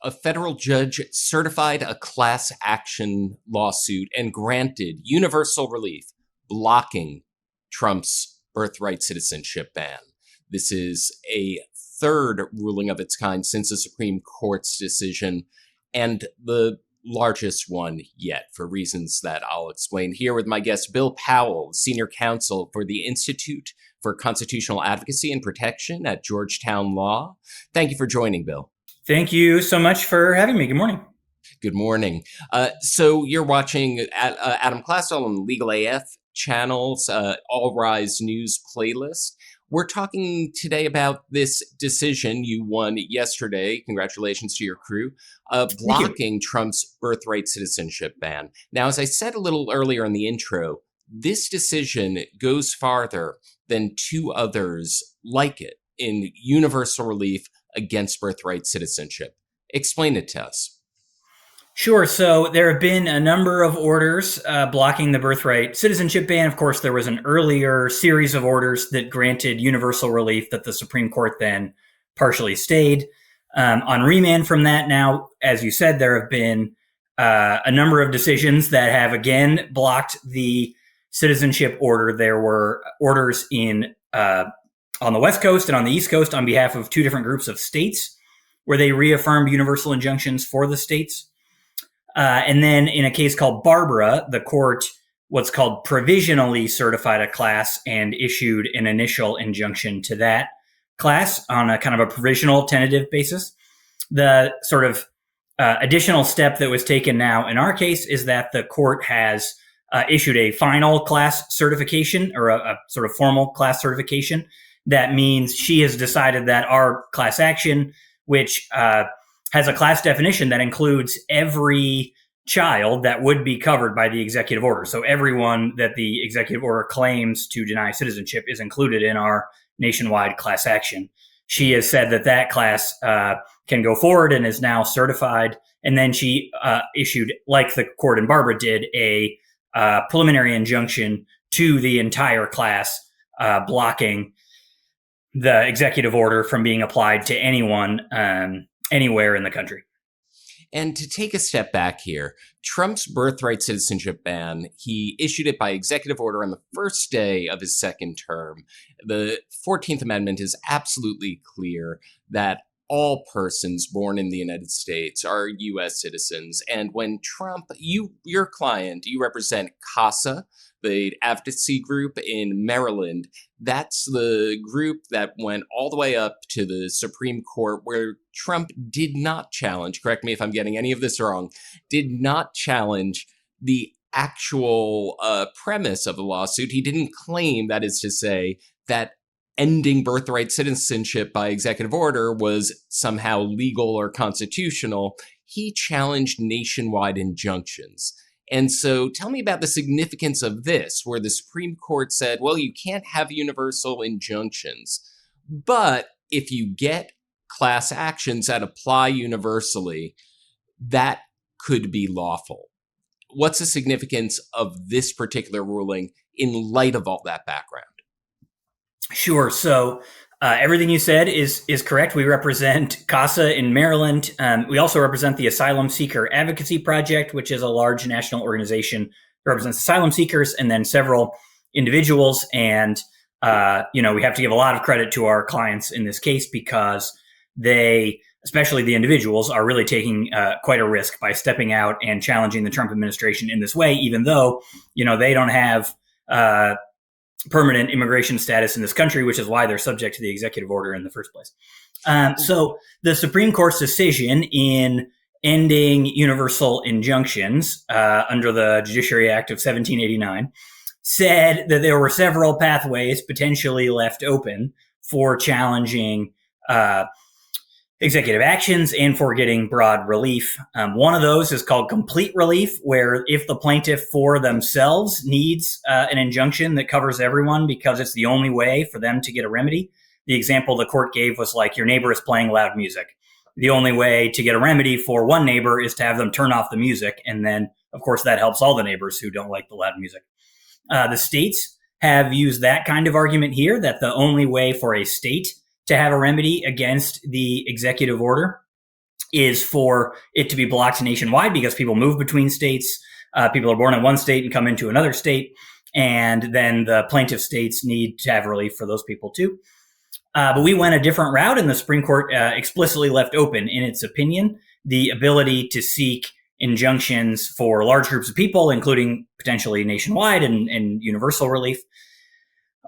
a federal judge certified a class action lawsuit and granted universal relief, blocking Trump's birthright citizenship ban. This is a third ruling of its kind since the Supreme Court's decision, and the largest one yet, for reasons that I'll explain here with my guest, Bill Powell, senior counsel for the Institute for Constitutional Advocacy and Protection at Georgetown Law. Thank you for joining, Bill. Thank you so much for having me. Good morning. Good morning. So you're watching Adam Klasfeld on Legal AF channels, All Rise News playlist. We're talking today about this decision you won yesterday. Congratulations to your crew, blocking Trump's birthright citizenship ban. Now, as I said a little earlier in the intro, this decision goes farther than two others like it in universal relief against birthright citizenship. Explain it to us. Sure. So there have been a number of orders blocking the birthright citizenship ban. Of course, there was an earlier series of orders that granted universal relief that the Supreme Court then partially stayed. On remand from that now, as you said, there have been a number of decisions that have again blocked the citizenship order. There were orders on the West Coast and on the East Coast on behalf of two different groups of states where they reaffirmed universal injunctions for the states. And then in a case called Barbara, the court what's called provisionally certified a class and issued an initial injunction to that class on a kind of a provisional tentative basis. The sort of additional step that was taken now in our case is that the court has issued a final class certification or a sort of formal class certification. That means she has decided that our class action, which has a class definition that includes every child that would be covered by the executive order. So everyone that the executive order claims to deny citizenship is included in our nationwide class action. She has said that that class can go forward and is now certified. And then she issued, like the court in Barbara did, a preliminary injunction to the entire class, blocking the executive order from being applied to anyone anywhere in the country. And to take a step back here, Trump's birthright citizenship ban, he issued it by executive order on the first day of his second term. The 14th Amendment is absolutely clear that all persons born in the United States are U.S. citizens. And when Trump, your client, you represent CASA, the advocacy group in Maryland. That's the group that went all the way up to the Supreme Court where Trump did not challenge, correct me if I'm getting any of this wrong, did not challenge the actual premise of the lawsuit. He didn't claim, that is to say, that ending birthright citizenship by executive order was somehow legal or constitutional. He challenged nationwide injunctions. And so tell me about the significance of this, where the Supreme Court said, well, you can't have universal injunctions, but if you get class actions that apply universally, that could be lawful. What's the significance of this particular ruling in light of all that background? Sure. So everything you said is correct. We represent CASA in Maryland. We also represent the Asylum Seeker Advocacy Project, which is a large national organization that represents asylum seekers and then several individuals. And, we have to give a lot of credit to our clients in this case because they, especially the individuals, are really taking quite a risk by stepping out and challenging the Trump administration in this way, even though, they don't have permanent immigration status in this country, which is why they're subject to the executive order in the first place. So the Supreme Court's decision in ending universal injunctions under the Judiciary Act of 1789 said that there were several pathways potentially left open for challenging executive actions and for getting broad relief. One of those is called complete relief, where if the plaintiff for themselves needs an injunction that covers everyone because it's the only way for them to get a remedy. The example the court gave was like your neighbor is playing loud music. The only way to get a remedy for one neighbor is to have them turn off the music. And then, of course, that helps all the neighbors who don't like the loud music. The states have used that kind of argument here, that the only way for a state to have a remedy against the executive order is for it to be blocked nationwide because people move between states. People are born in one state and come into another state. And then the plaintiff states need to have relief for those people too. But we went a different route, and the Supreme Court explicitly left open, in its opinion, the ability to seek injunctions for large groups of people, including potentially nationwide and universal relief,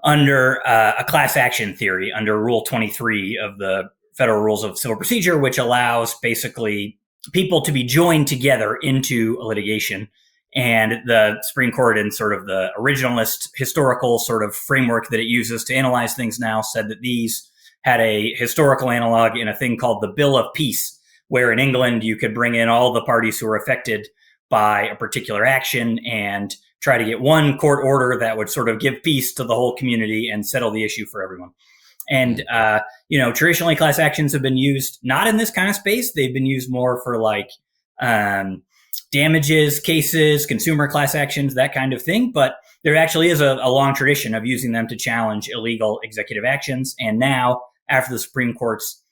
under a class action theory, under Rule 23 of the Federal Rules of Civil Procedure, which allows basically people to be joined together into a litigation. And the Supreme Court, in sort of the originalist historical sort of framework that it uses to analyze things now, said that these had a historical analog in a thing called the Bill of Peace, where in England you could bring in all the parties who were affected by a particular action and try to get one court order that would sort of give peace to the whole community and settle the issue for everyone. And, traditionally class actions have been used not in this kind of space. They've been used more for like damages cases, consumer class actions, that kind of thing. But there actually is a long tradition of using them to challenge illegal executive actions. And now, after the Supreme Court's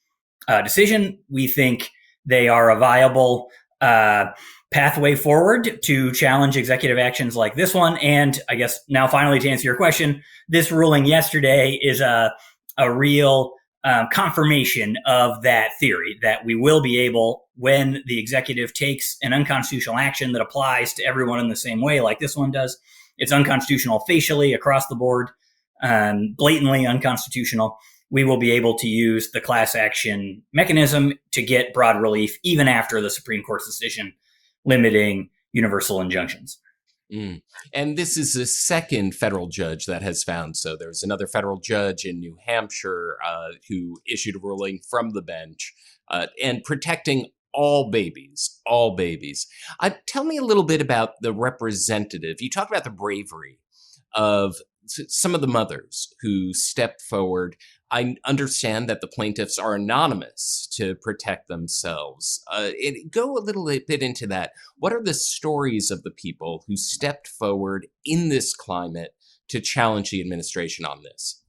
decision, we think they are a viable pathway forward to challenge executive actions like this one. And I guess now finally to answer your question, this ruling yesterday is a real confirmation of that theory, that we will be able, when the executive takes an unconstitutional action that applies to everyone in the same way like this one does, it's unconstitutional facially across the board, blatantly unconstitutional, we will be able to use the class action mechanism to get broad relief even after the Supreme Court's decision limiting universal injunctions. And this is the second federal judge that has found so. There's another federal judge in New Hampshire who issued a ruling from the bench and protecting all babies, all babies. Tell me a little bit about the representative. You talked about the bravery of some of the mothers who stepped forward. I understand that the plaintiffs are anonymous to protect themselves. Go a little bit into that. What are the stories of the people who stepped forward in this climate to challenge the administration on this?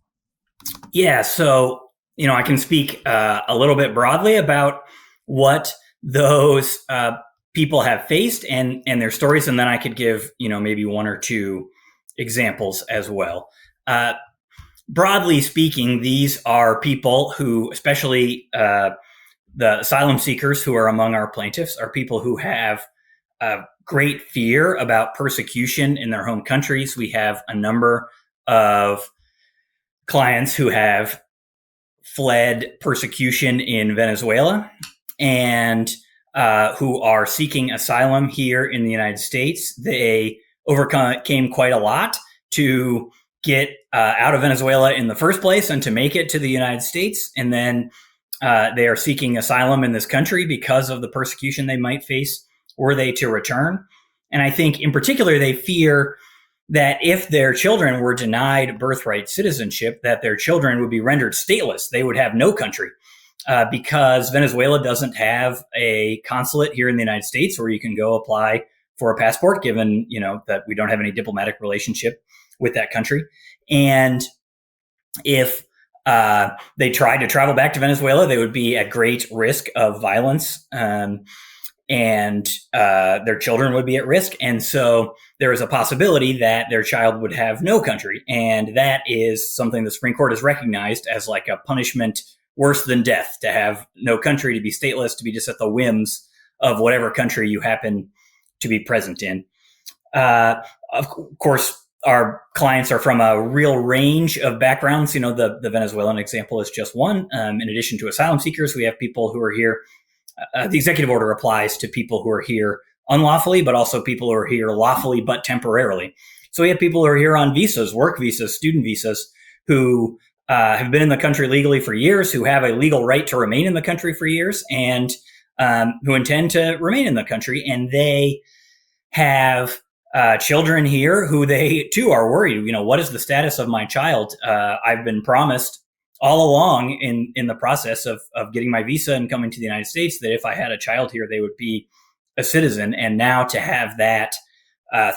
Yeah, so, I can speak a little bit broadly about what those people have faced and their stories, and then I could give, maybe one or two examples as well. Broadly speaking, these are people who, especially the asylum seekers who are among our plaintiffs, are people who have great fear about persecution in their home countries. We have a number of clients who have fled persecution in Venezuela and who are seeking asylum here in the United States. They overcame quite a lot to get out of Venezuela in the first place and to make it to the United States. And then they are seeking asylum in this country because of the persecution they might face were they to return. And I think in particular, they fear that if their children were denied birthright citizenship, that their children would be rendered stateless. They would have no country because Venezuela doesn't have a consulate here in the United States where you can go apply for a passport, given, that we don't have any diplomatic relationship with that country. And if they tried to travel back to Venezuela, they would be at great risk of violence, and their children would be at risk. And so there is a possibility that their child would have no country. And that is something the Supreme Court has recognized as like a punishment worse than death, to have no country, to be stateless, to be just at the whims of whatever country you happen to be present in. Of course, our clients are from a real range of backgrounds. The Venezuelan example is just one. In addition to asylum seekers, we have people who are here. The executive order applies to people who are here unlawfully, but also people who are here lawfully but temporarily. So we have people who are here on visas, work visas, student visas, who have been in the country legally for years, who have a legal right to remain in the country for years, and who intend to remain in the country. And they have children here who they too are worried. What is the status of my child? I've been promised all along in the process of getting my visa and coming to the United States that if I had a child here, they would be a citizen. And now to have that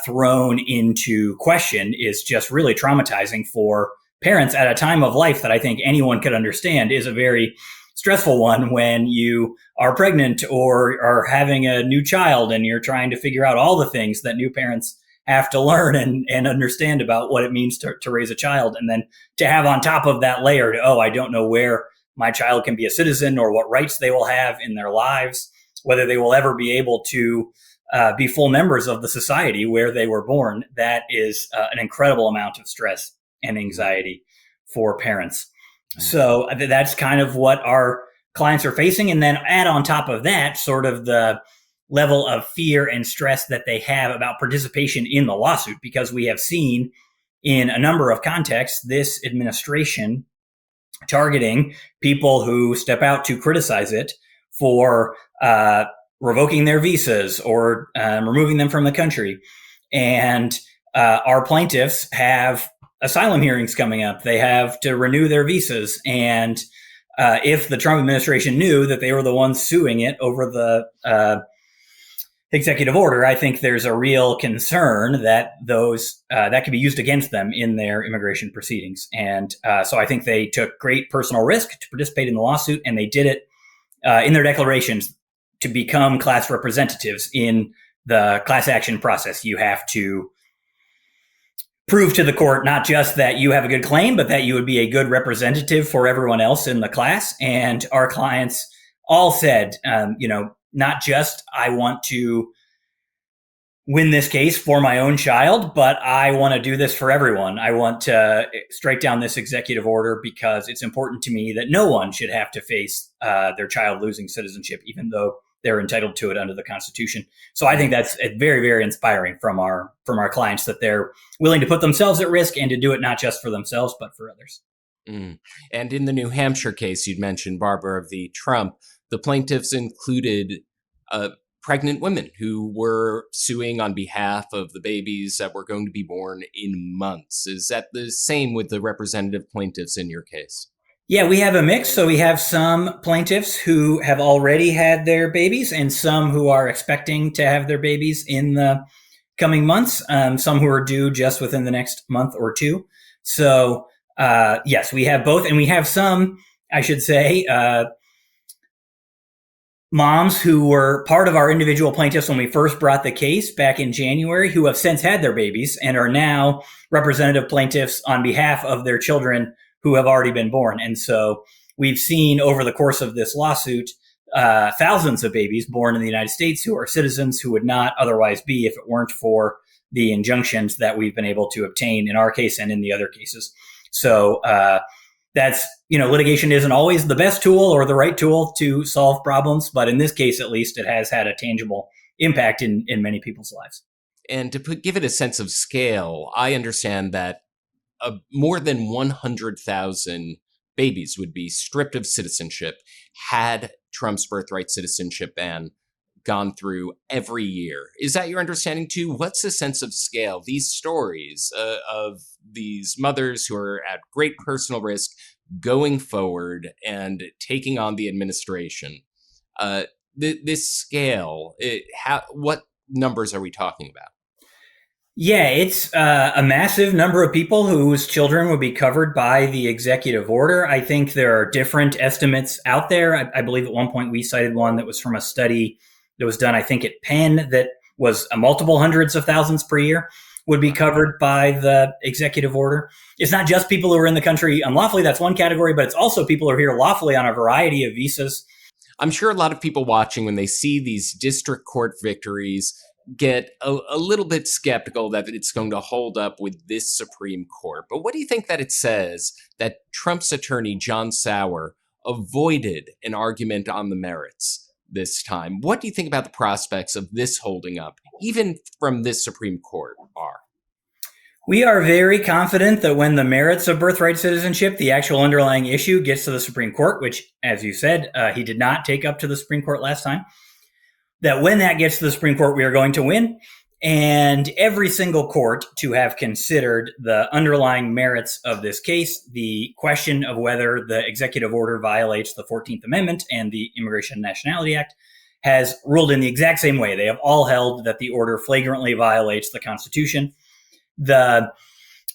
thrown into question is just really traumatizing for parents at a time of life that I think anyone could understand is a very stressful one when you are pregnant or are having a new child and you're trying to figure out all the things that new parents have to learn and understand about what it means to raise a child. And then to have on top of that layered, oh, I don't know where my child can be a citizen or what rights they will have in their lives, whether they will ever be able to be full members of the society where they were born. That is an incredible amount of stress and anxiety for parents. So that's kind of what our clients are facing. And then add on top of that sort of the level of fear and stress that they have about participation in the lawsuit, because we have seen in a number of contexts this administration targeting people who step out to criticize it for revoking their visas or removing them from the country. And our plaintiffs have asylum hearings coming up. They have to renew their visas. And if the Trump administration knew that they were the ones suing it over the executive order, I think there's a real concern that those that could be used against them in their immigration proceedings. And so I think they took great personal risk to participate in the lawsuit, and they did it in their declarations to become class representatives in the class action process. You have to prove to the court not just that you have a good claim, but that you would be a good representative for everyone else in the class. And our clients all said, not just I want to win this case for my own child, but I want to do this for everyone. I want to strike down this executive order because it's important to me that no one should have to face their child losing citizenship, even though they're entitled to it under the Constitution. So I think that's very, very inspiring from our clients, that they're willing to put themselves at risk and to do it not just for themselves, but for others. And in the New Hampshire case you'd mentioned, Barbara, v. Trump, the plaintiffs included pregnant women who were suing on behalf of the babies that were going to be born in months. Is that the same with the representative plaintiffs in your case? Yeah, we have a mix. So we have some plaintiffs who have already had their babies and some who are expecting to have their babies in the coming months, some who are due just within the next month or two. So yes, we have both. And we have some, I should say, moms who were part of our individual plaintiffs when we first brought the case back in January, who have since had their babies and are now representative plaintiffs on behalf of their children who have already been born. And so we've seen over the course of this lawsuit, thousands of babies born in the United States who are citizens who would not otherwise be if it weren't for the injunctions that we've been able to obtain in our case and in the other cases. So that's, litigation isn't always the best tool or the right tool to solve problems, but in this case, at least, it has had a tangible impact in many people's lives. And to give it a sense of scale, I understand that more than 100,000 babies would be stripped of citizenship had Trump's birthright citizenship ban gone through every year. Is that your understanding too? What's the sense of scale? These stories of these mothers who are at great personal risk going forward and taking on the administration. This scale, what numbers are we talking about? Yeah, it's a massive number of people whose children would be covered by the executive order. I think there are different estimates out there. I believe at one point we cited one that was from a study that was done, I think, at Penn, that was multiple hundreds of thousands per year would be covered by the executive order. It's not just people who are in the country unlawfully. That's one category, but it's also people who are here lawfully on a variety of visas. I'm sure a lot of people watching, when they see these district court victories, get a little bit skeptical that it's going to hold up with this Supreme Court. But what do you think that it says that Trump's attorney, John Sauer, avoided an argument on the merits this time? What do you think about the prospects of this holding up, even from this Supreme Court, are? We are very confident that when the merits of birthright citizenship, the actual underlying issue, gets to the Supreme Court, which, as you said, he did not take up to the Supreme Court last time, that when that gets to the Supreme Court, we are going to win. And every single court to have considered the underlying merits of this case, the question of whether the executive order violates the 14th Amendment and the Immigration and Nationality Act, has ruled in the exact same way. They have all held that the order flagrantly violates the Constitution. The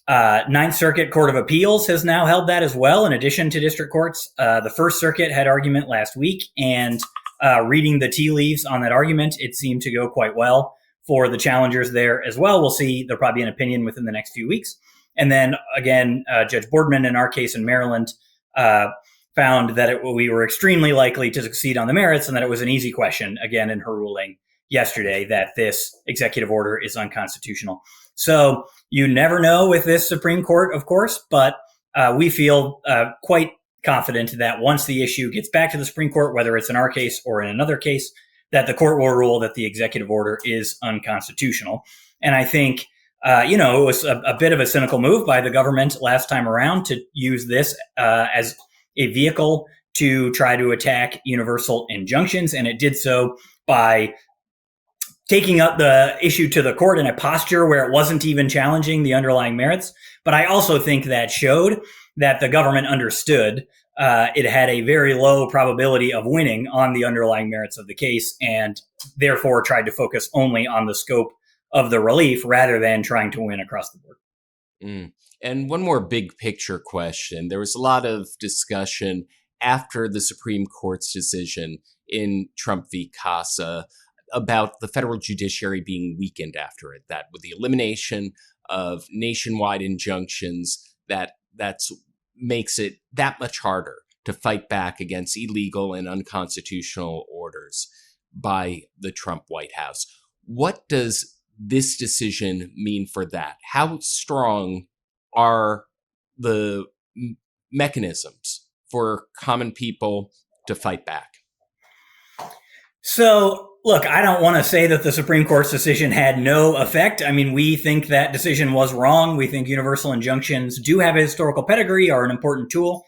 Ninth Circuit Court of Appeals has now held that as well, in addition to district courts. The First Circuit had argument last week, and reading the tea leaves on that argument, it seemed to go quite well for the challengers there as well. We'll see. There'll probably be an opinion within the next few weeks. And then again, Judge Boardman in our case in Maryland found that we were extremely likely to succeed on the merits, and that it was an easy question, again, in her ruling yesterday, that this executive order is unconstitutional. So you never know with this Supreme Court, of course, but we feel quite confident that once the issue gets back to the Supreme Court, whether it's in our case or in another case, that the court will rule that the executive order is unconstitutional. And I think, it was a bit of a cynical move by the government last time around to use this as a vehicle to try to attack universal injunctions. And it did so by taking up the issue to the court in a posture where it wasn't even challenging the underlying merits. But I also think that showed that the government understood it had a very low probability of winning on the underlying merits of the case, and therefore tried to focus only on the scope of the relief rather than trying to win across the board. And one more big picture question. There was a lot of discussion after the Supreme Court's decision in Trump v. Casa about the federal judiciary being weakened after it, that with the elimination of nationwide injunctions, that's makes it that much harder to fight back against illegal and unconstitutional orders by the Trump White House. What does this decision mean for that? How strong are the mechanisms for common people to fight back? So, look, I don't want to say that the Supreme Court's decision had no effect. I mean, we think that decision was wrong. We think universal injunctions do have a historical pedigree, are an important tool.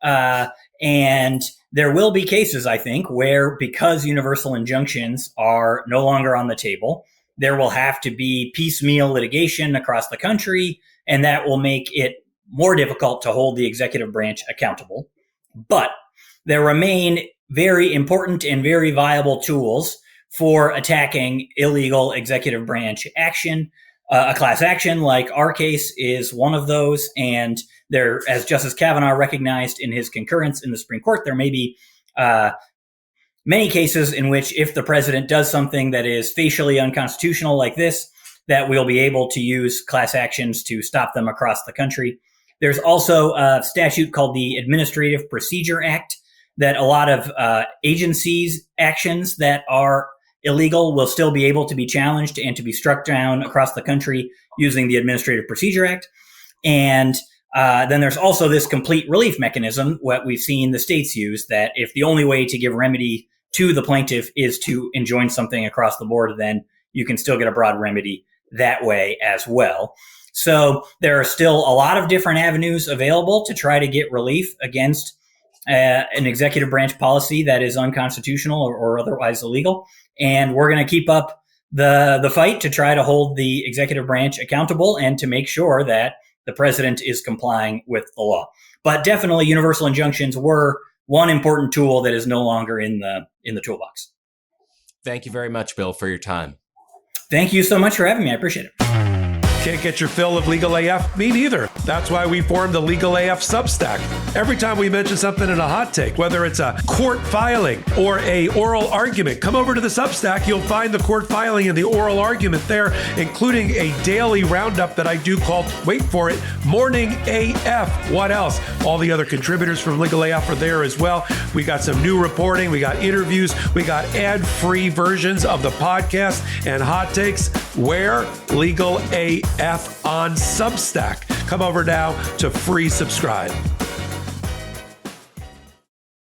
And there will be cases, I think, where because universal injunctions are no longer on the table, there will have to be piecemeal litigation across the country, and that will make it more difficult to hold the executive branch accountable. But there remain very important and very viable tools for attacking illegal executive branch action. A class action like our case is one of those. And there, as Justice Kavanaugh recognized in his concurrence in the Supreme Court, there may be many cases in which if the president does something that is facially unconstitutional like this, that we'll be able to use class actions to stop them across the country. There's also a statute called the Administrative Procedure Act that a lot of agencies' actions that are illegal will still be able to be challenged and to be struck down across the country using the Administrative Procedure Act. And then there's also this complete relief mechanism, what we've seen the states use, that if the only way to give remedy to the plaintiff is to enjoin something across the board, then you can still get a broad remedy that way as well. So there are still a lot of different avenues available to try to get relief against an executive branch policy that is unconstitutional or otherwise illegal. And we're going to keep up the fight to try to hold the executive branch accountable and to make sure that the president is complying with the law. But definitely universal injunctions were one important tool that is no longer in the toolbox. Thank you very much, Bill, for your time. Thank you so much for having me. I appreciate it. Can't get your fill of Legal AF? Me neither. That's why we formed the Legal AF Substack. Every time we mention something in a hot take, whether it's a court filing or a oral argument, come over to the Substack. You'll find the court filing and the oral argument there, including a daily roundup that I do called, wait for it, Morning AF. What else? All the other contributors from Legal AF are there as well. We got some new reporting. We got interviews. We got ad-free versions of the podcast and hot takes. Where? Legal AF on Substack. Come over now to free subscribe.